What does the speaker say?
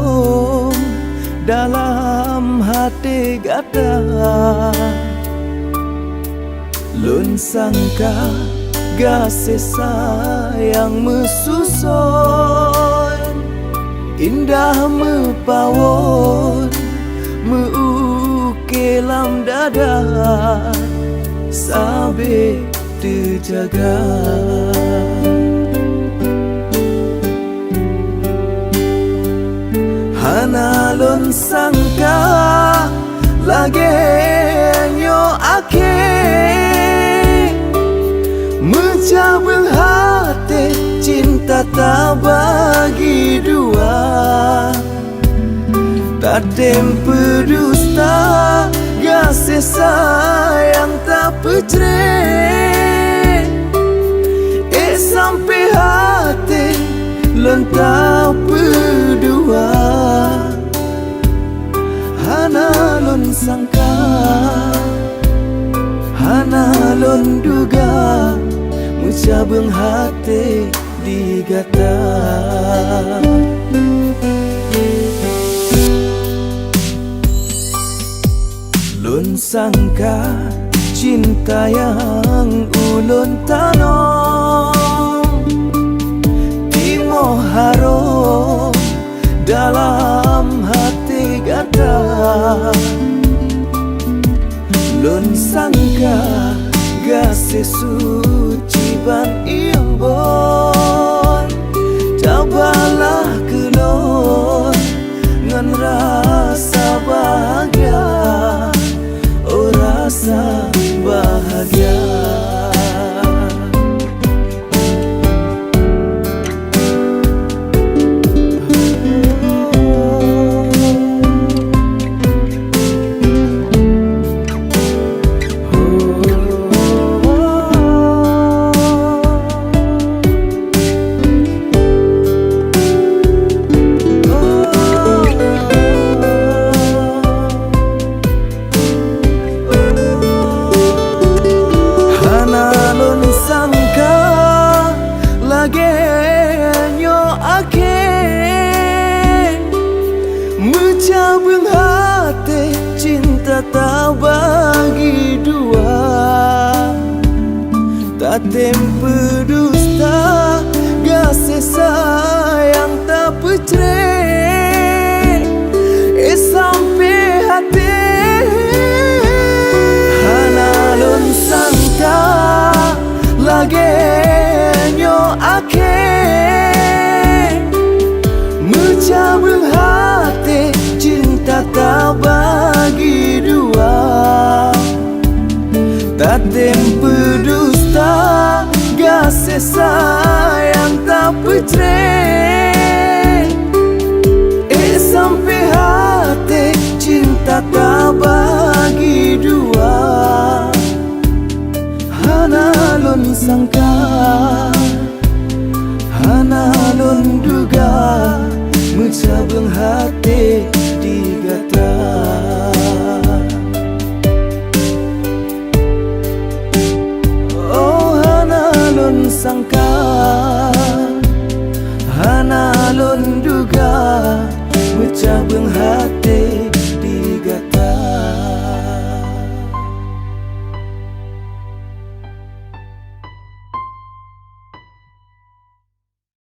harum dalam hati gata. Lun sangka kasih sayang mesusun, indah mepawon meukelam dada, sabe terjaga. Hana lun sangka lagi nyo ake menjabel hati, cinta tak bagi dua. Tak tempe dusta, kasih sayang tak pecre. Sampai hati lentah berdua. Hana lun sangka, hana lun duga, menjabeng hati digata. Lun sangka cinta yang ulun tanam, timo harum dalam hati gata. Lun sangka kasih suci ban imbon, cobalah kelon ngan rasa bahagia, oh rasa bahagia. Menjabeng hati, cinta tak bagi dua. Tak tempe dusta, kasih sayang tak pecre. Sampai hati hana lun sangka lagi nyo ake menjabeng hati, cinta tak bagi dua. Tak tempe dusta, kasih sayang tak pecre. Sampai hati cinta tak bagi dua. Hana lun sangka, hana lun duga, menjabeng hati digata. Oh hana lun sangka, hana lun duga, menjabeng hati